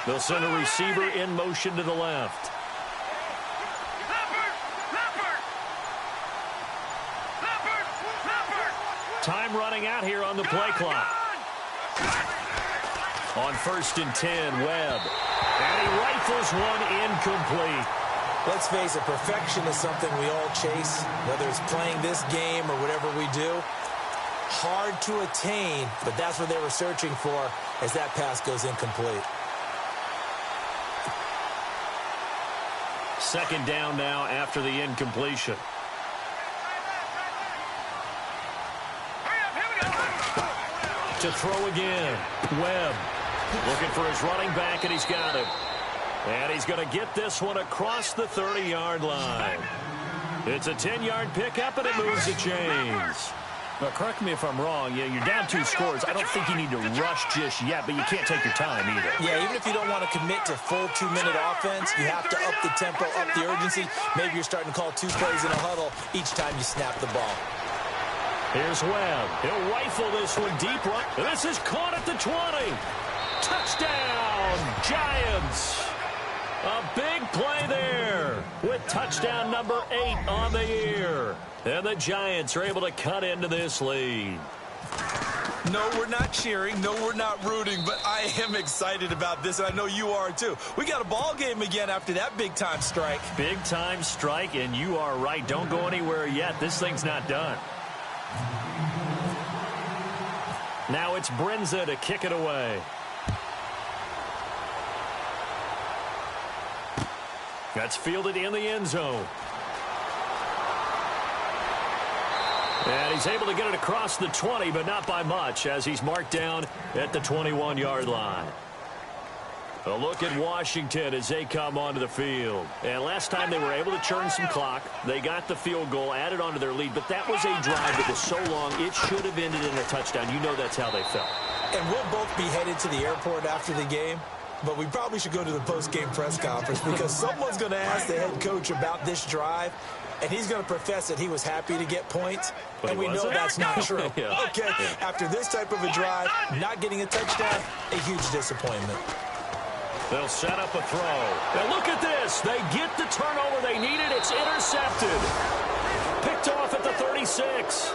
They'll send a receiver in motion to the left. Time running out here on the play clock. On 1st and 10, Webb. And he rifles one incomplete. Let's face it, perfection is something we all chase, whether it's playing this game or whatever we do. Hard to attain, but that's what they were searching for as that pass goes incomplete. 2nd down now after the incompletion. To throw again. Webb looking for his running back, and he's got it. And he's going to get this one across the 30-yard line. It's a 10-yard pickup, and it moves the chains. Now, correct me if I'm wrong. Yeah, you're down 2 scores. I don't think you need to rush just yet, but you can't take your time either. Yeah, even if you don't want to commit to full 2-minute offense, you have to up the tempo, up the urgency. Maybe you're starting to call 2 plays in a huddle each time you snap the ball. Here's Webb. He'll rifle this one deep right. And this is caught at the 20. Touchdown, Giants. A big play there with touchdown number 8 on the year. And the Giants are able to cut into this lead. No, we're not cheering. No, we're not rooting. But I am excited about this, and I know you are too. We got a ball game again after that big-time strike. Big-time strike, and you are right. Don't go anywhere yet. This thing's not done. Now it's Brinza to kick it away. That's fielded in the end zone. And he's able to get it across the 20, but not by much, as he's marked down at the 21-yard line. A look at Washington as they come onto the field. And last time they were able to churn some clock. They got the field goal, added onto their lead, but that was a drive that was so long it should have ended in a touchdown. You know that's how they felt. And we'll both be headed to the airport after the game, but we probably should go to the post-game press conference because someone's going to ask the head coach about this drive, and he's going to profess that he was happy to get points, and we know that's not true. Yeah. Okay, after this type of a drive, not getting a touchdown, a huge disappointment. They'll set up a throw. Now look at this. They get the turnover they needed. It's intercepted. Picked off at the 36.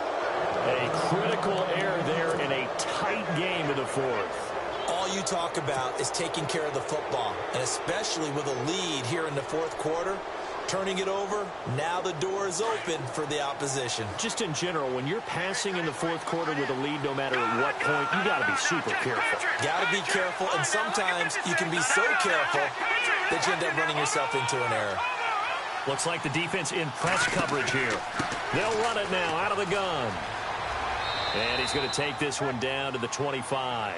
A critical error there in a tight game in the fourth. All you talk about is taking care of the football, and especially with a lead here in the fourth quarter, turning it over, now the door is open for the opposition. Just in general, when you're passing in the fourth quarter with a lead, no matter at what point, you got to be super careful. Got to be careful, and sometimes you can be so careful that you end up running yourself into an error. Looks like the defense in press coverage here. They'll run it now out of the gun. And he's going to take this one down to the 25.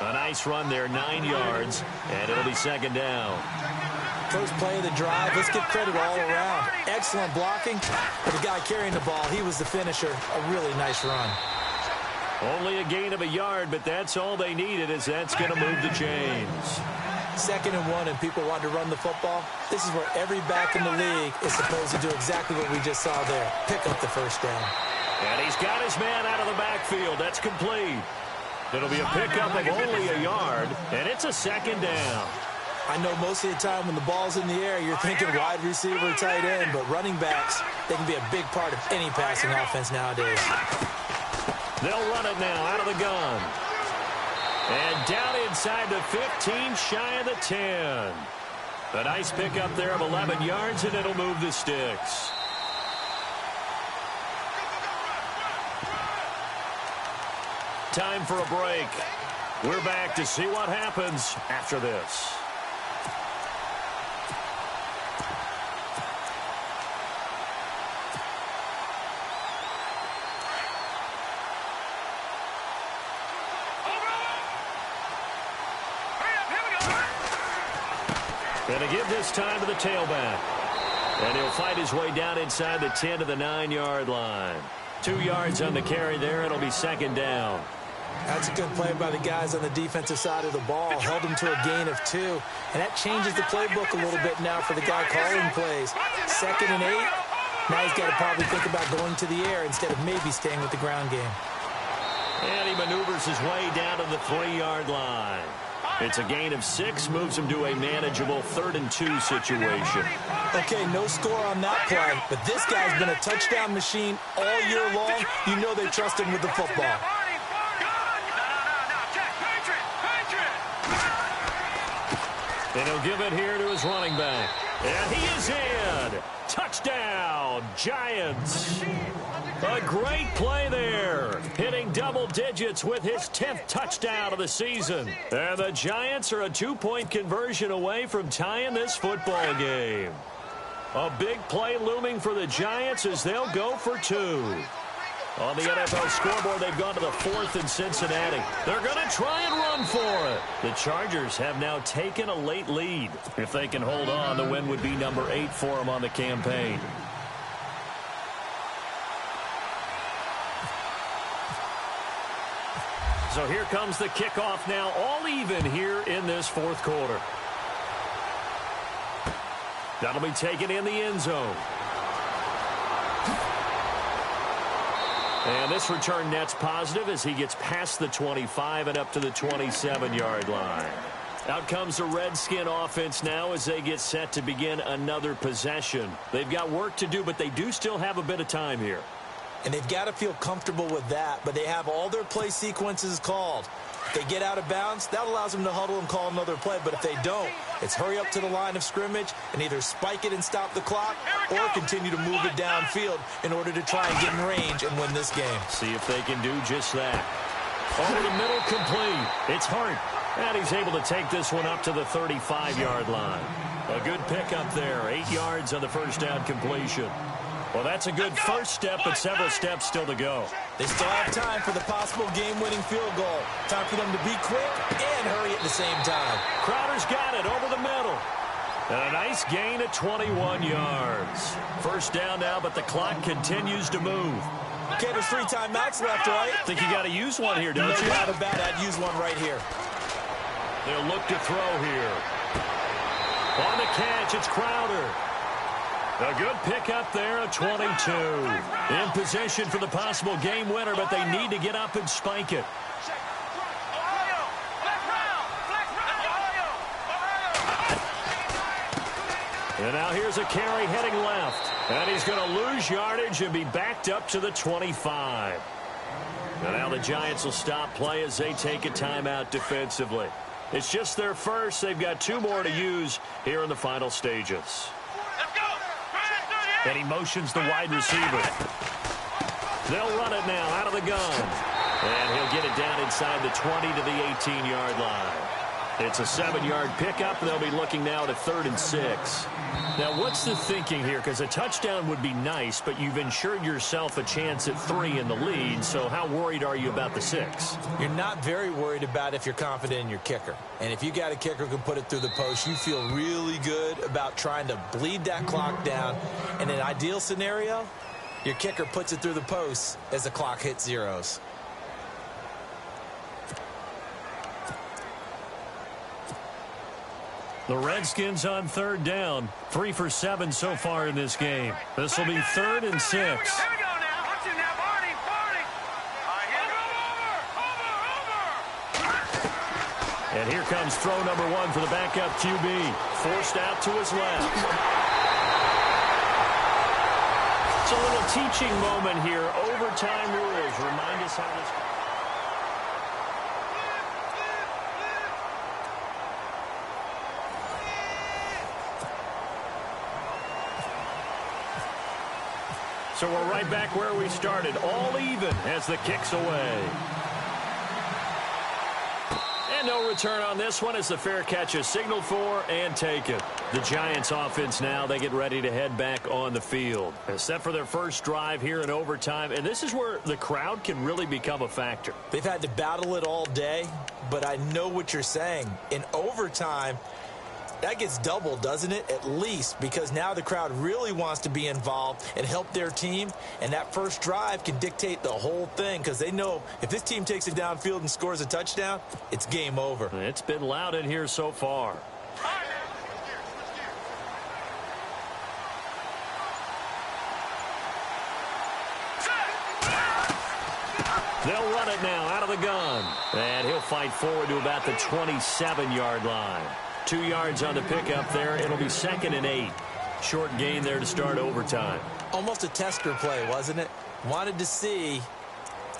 A nice run there, 9 yards, and it'll be second down. First play of the drive, let's give credit all around. Excellent blocking. For the guy carrying the ball, he was the finisher. A really nice run. Only a gain of a yard, but that's all they needed, as that's going to move the chains. 2nd and 1, and people want to run the football. This is where every back in the league is supposed to do exactly what we just saw there. Pick up the first down. And he's got his man out of the backfield. That's complete. It'll be a pickup of only a yard, and it's a second down. I know most of the time when the ball's in the air, you're thinking wide receiver, tight end, but running backs, they can be a big part of any passing offense nowadays. They'll run it now out of the gun. And down inside the 15, shy of the 10. A nice pickup there of 11 yards, and it'll move the sticks. Time for a break. We're back to see what happens after this. Going to give this time to the tailback. And he'll fight his way down inside the 10 to the 9-yard line. 2 yards on the carry there. It'll be second down. That's a good play by the guys on the defensive side of the ball. Held him to a gain of 2. And that changes the playbook a little bit now for the guy calling plays. 2nd and 8. Now he's got to probably think about going to the air instead of maybe staying with the ground game. And he maneuvers his way down to the 3-yard line. It's a gain of 6, moves him to a manageable 3rd and 2 situation. Okay, no score on that play, but this guy's been a touchdown machine all year long. You know they trust him with the football. And he'll give it here to his running back. And he is in. Touchdown, Giants. A great play there. Hitting double digits with his 10th touchdown of the season. And the Giants are a 2-point conversion away from tying this football game. A big play looming for the Giants as they'll go for 2. On the NFL scoreboard, they've gone to the 4th in Cincinnati. They're going to try and run for it. The Chargers have now taken a late lead. If they can hold on, the win would be number 8 for them on the campaign. So here comes the kickoff now, all even here in this fourth quarter. That'll be taken in the end zone. And this return net's positive as he gets past the 25 and up to the 27-yard line. Out comes the Redskin offense now as they get set to begin another possession. They've got work to do, but they do still have a bit of time here. And they've got to feel comfortable with that, but they have all their play sequences called. If they get out of bounds, that allows them to huddle and call another play. But if they don't, it's hurry up to the line of scrimmage and either spike it and stop the clock or continue to move it downfield in order to try and get in range and win this game. See if they can do just that. Over the middle, complete. It's Hart. And he's able to take this one up to the 35-yard line. A good pickup there. 8 yards on the first down completion. Well, that's a good first step, but several steps still to go. They still have time for the possible game-winning field goal. Time for them to be quick and hurry at the same time. Crowder's got it over the middle. And a nice gain of 21 yards. First down now, but the clock continues to move. Okay, there's 3 timeouts left, right? Think you got to use one here, don't you? No doubt about it. I'd use one right here. They'll look to throw here. On the catch, it's Crowder. A good pickup there of 22. In position for the possible game winner, but they need to get up and spike it. And now here's a carry heading left. And he's going to lose yardage and be backed up to the 25. And now the Giants will stop play as they take a timeout defensively. It's just their first. They've got 2 more to use here in the final stages. And he motions the wide receiver. They'll run it now out of the gun. And he'll get it down inside the 20 to the 18-yard line. It's a 7-yard pickup. They'll be looking now at 3rd and 6. Now, what's the thinking here? Because a touchdown would be nice, but you've ensured yourself a chance at 3 in the lead. So how worried are you about the 6? You're not very worried about if you're confident in your kicker. And if you got a kicker who can put it through the post, you feel really good about trying to bleed that clock down. In an ideal scenario, your kicker puts it through the post as the clock hits zeros. The Redskins on 3rd down. 3 for 7 so far in this game. This will be 3rd and 6. Here we go now. Watch it now, Barney. Over. And here comes throw number 1 for the backup QB. Forced out to his left. It's a little teaching moment here. Overtime rules. Remind us how this... So we're right back where we started, all even as the kick's away. And no return on this one as the fair catch is signaled for and taken. The Giants offense now, they get ready to head back on the field. Set for their first drive here in overtime, and this is where the crowd can really become a factor. They've had to battle it all day, but I know what you're saying. In overtime, that gets doubled, doesn't it? At least, because now the crowd really wants to be involved and help their team, and that first drive can dictate the whole thing because they know if this team takes it downfield and scores a touchdown, it's game over. It's been loud in here so far. They'll run it now out of the gun, and he'll fight forward to about the 27-yard line. 2 yards on the pickup there. It'll be 2nd and 8. Short gain there to start overtime. Almost a tester play, wasn't it? Wanted to see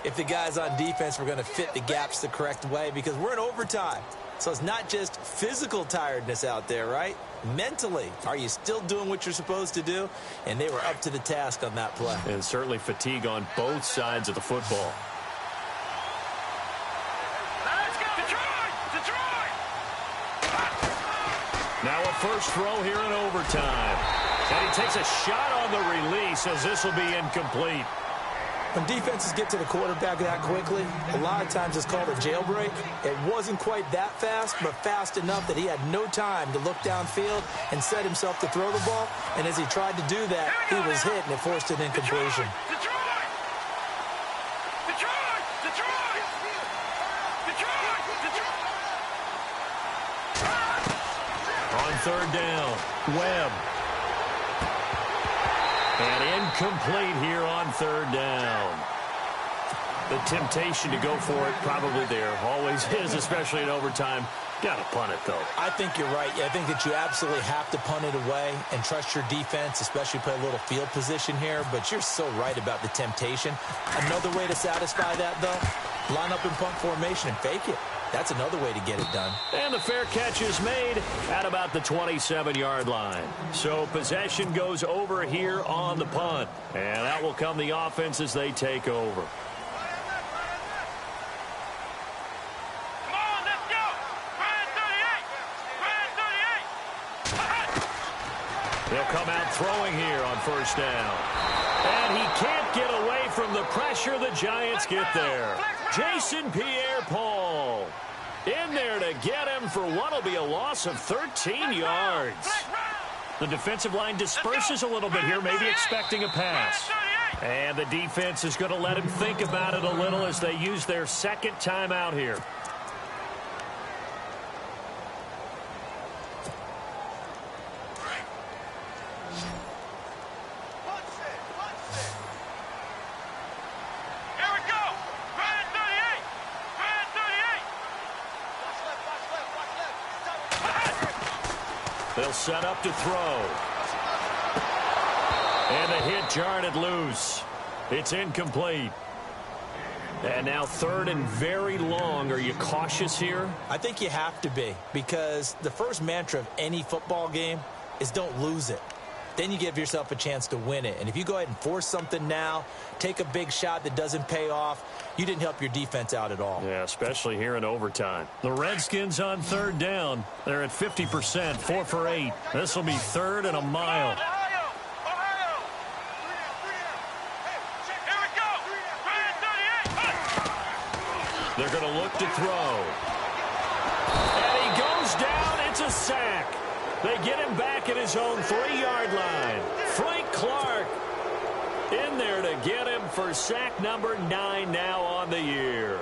if the guys on defense were going to fit the gaps the correct way because we're in overtime. So it's not just physical tiredness out there, right? Mentally, are you still doing what you're supposed to do? And they were up to the task on that play. And certainly fatigue on both sides of the football. Now a first throw here in overtime. And he takes a shot on the release as this will be incomplete. When defenses get to the quarterback that quickly, a lot of times it's called a jailbreak. It wasn't quite that fast, but fast enough that he had no time to look downfield and set himself to throw the ball. And as he tried to do that, he was hit and it forced an incompletion. On 3rd down, Webb. And incomplete here on 3rd down. The temptation to go for it probably there. Always is, especially in overtime. Got to punt it, though. I think you're right. I think that you absolutely have to punt it away and trust your defense, especially play a little field position here. But you're so right about the temptation. Another way to satisfy that, though, line up in punt formation and fake it. That's another way to get it done. And the fair catch is made at about the 27-yard line. So possession goes over here on the punt. And that will come the offense as they take over. Come on, let's go. Red 38. Red 38. He'll come out throwing here on first down. And he can't get away from the pressure. The Giants get there. Jason Pierre-Paul in there to get him for what will be a loss of 13 yards. The defensive line disperses a little bit here, maybe expecting a pass. And the defense is going to let him think about it a little as they use their second timeout here. They'll set up to throw. And the hit jarred it loose. It's incomplete. And now third and very long. Are you cautious here? I think you have to be, because the first mantra of any football game is don't lose it. Then you give yourself a chance to win it. And if you go ahead and force something now, take a big shot that doesn't pay off, you didn't help your defense out at all. Yeah, especially here in overtime. The Redskins on third down. They're at 50%, 4 for 8. This will be third and a mile. They're going to look to throw. And he goes down. It's a sack. They get him back at his own 3-yard line. Frank Clark in there to get him for sack number 9 now on the year.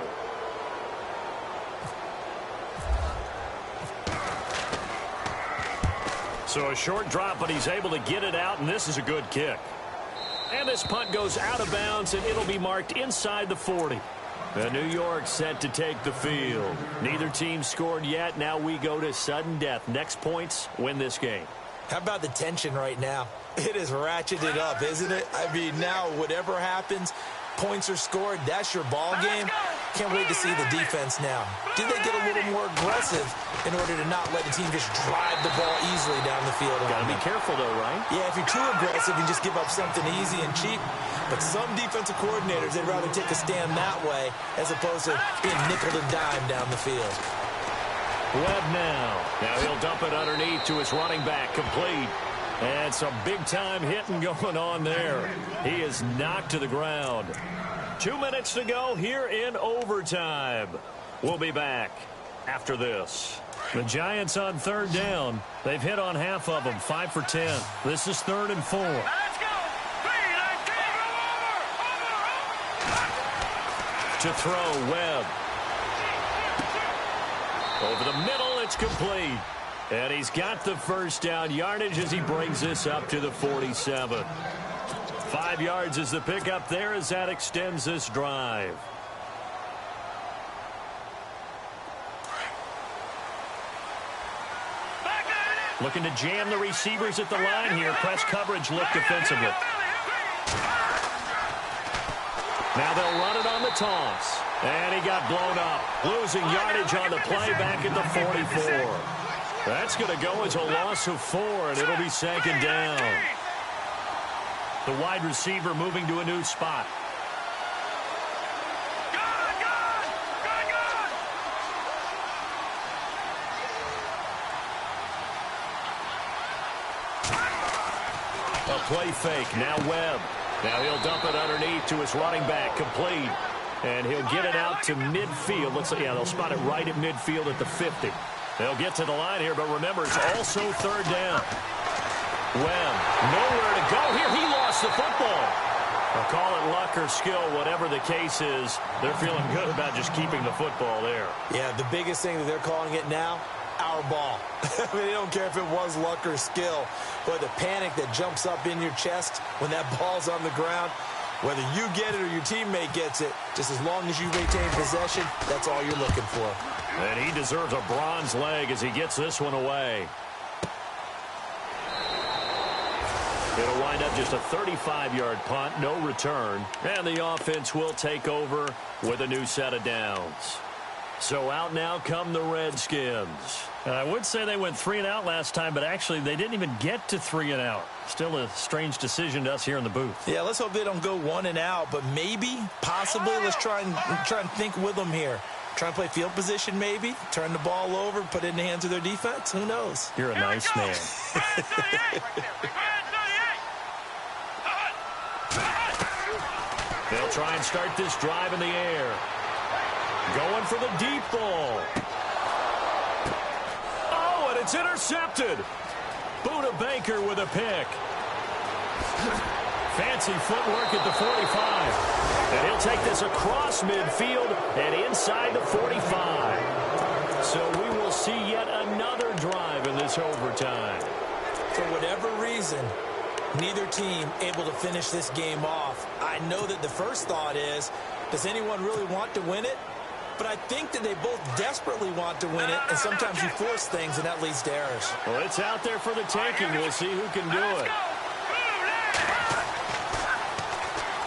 So a short drop, but he's able to get it out, and this is a good kick. And this punt goes out of bounds, and it'll be marked inside the 40. And New York set to take the field. Neither team scored yet. Now we go to sudden death. Next points win this game. How about the tension right now? It is ratcheted up, isn't it? I mean, now whatever happens, points are scored. That's your ball game. Can't wait to see the defense now. Did they get a little more aggressive in order to not let the team just drive the ball easily down the field? Got to be careful, though, right? Yeah, if you're too aggressive and just give up something easy and cheap. But some defensive coordinators, they'd rather take a stand that way as opposed to being nickel and dime down the field. Webb now. Now he'll dump it underneath to his running back, complete. And some big-time hitting going on there. He is knocked to the ground. 2 minutes to go here in overtime. We'll be back after this. The Giants on third down. They've hit on half of them, 5 for 10. This is 3rd and 4. To throw, Webb. Over the middle, it's complete. And he's got the first down yardage as he brings this up to the 47. 5 yards is the pickup there as that extends this drive. Looking to jam the receivers at the line here. Press coverage look defensively. Now they'll run it on the toss. And he got blown up. Losing yardage on the play back at the 44. That's going to go as a loss of 4, and it'll be 2nd down. The wide receiver moving to a new spot. A play fake. Now Webb. Now he'll dump it underneath to his running back. Complete. And he'll get it out to midfield. Yeah, they'll spot it right at midfield at the 50. They'll get to the line here, but remember, it's also 3rd down. Webb, nowhere to go here. He lost the football. I'll call it luck or skill, whatever the case is. They're feeling good about just keeping the football there. Yeah, the biggest thing that they're calling it now, our ball. I mean, they don't care if it was luck or skill. But the panic that jumps up in your chest when that ball's on the ground, whether you get it or your teammate gets it, just as long as you retain possession, that's all you're looking for. And he deserves a bronze leg as he gets this one away. It'll wind up just a 35-yard punt, no return. And the offense will take over with a new set of downs. So out now come the Redskins. And I would say they went 3 and out last time, but actually they didn't even get to 3 and out. Still a strange decision to us here in the booth. Yeah, let's hope they don't go 1 and out, but maybe, possibly, let's try and think with them here. Try and play field position maybe, turn the ball over, put it in the hands of their defense. Who knows? You're a nice man. They'll try and start this drive in the air. Going for the deep ball. Oh, and it's intercepted. Buda Baker with a pick. Fancy footwork at the 45. And he'll take this across midfield and inside the 45. So we will see yet another drive in this overtime. For whatever reason, neither team able to finish this game off. I know that the first thought is, does anyone really want to win it? But I think that they both desperately want to win it, and sometimes you force things, and that leads to errors. Well, it's out there for the taking. We'll see who can do it.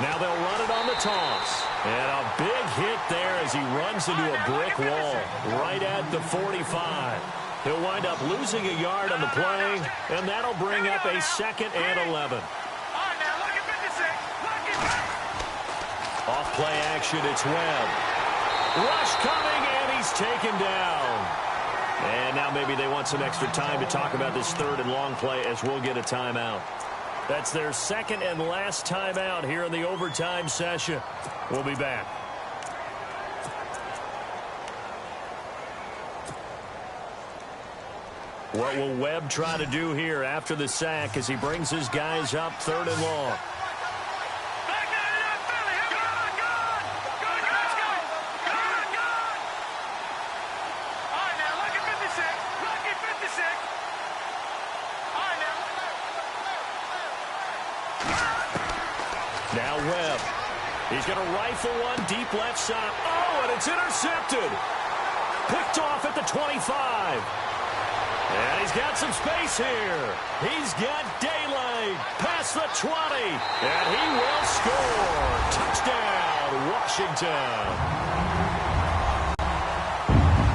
Now they'll run it on the toss. And a big hit there as he runs into a brick wall right at the 45. He'll wind up losing a yard on the play, and that'll bring up a 2nd and 11. Off play action, it's Webb. Rush coming, and he's taken down. And now maybe they want some extra time to talk about this 3rd and long play as we'll get a timeout. That's their 2nd and last timeout here in the overtime session. We'll be back. What will Webb try to do here after the sack as he brings his guys up 3rd and long? Now Webb. He's going to rifle one deep left side. Oh, and it's intercepted. Picked off at the 25. And he's got some space here. He's got daylight past the 20. And he will score. Touchdown, Washington.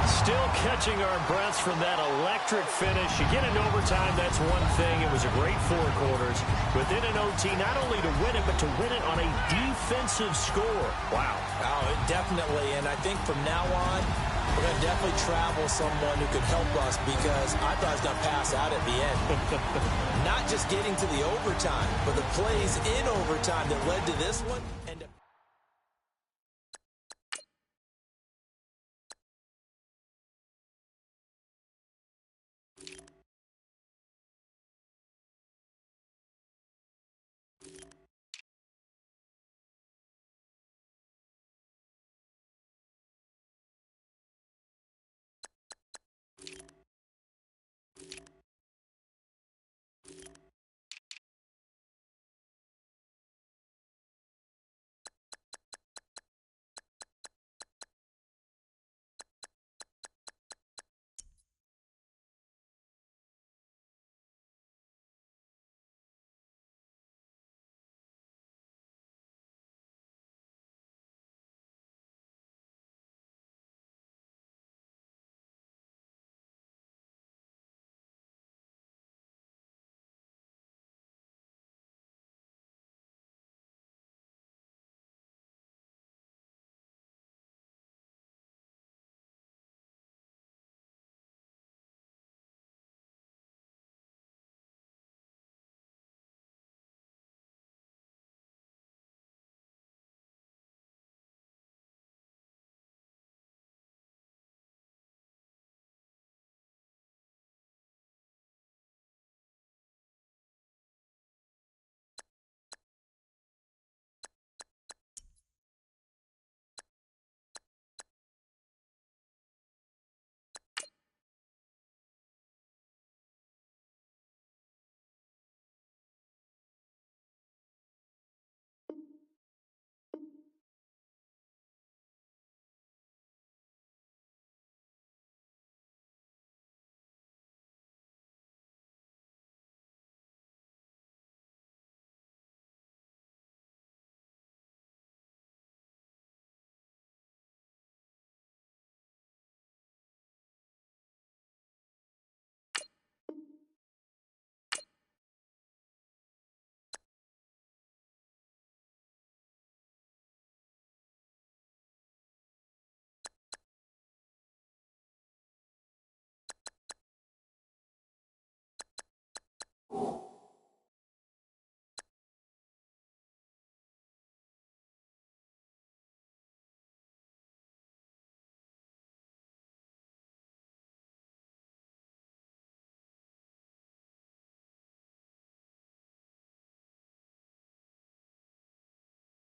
Still catching our breaths from that electric finish. You get into overtime, that's one thing. It was a great 4 quarters. Within an OT, not only to win it, but to win it on a defensive score. Wow. Oh, definitely. And I think from now on, we're going to definitely travel someone who could help us because I thought I was going to pass out at the end. Not just getting to the overtime, but the plays in overtime that led to this one.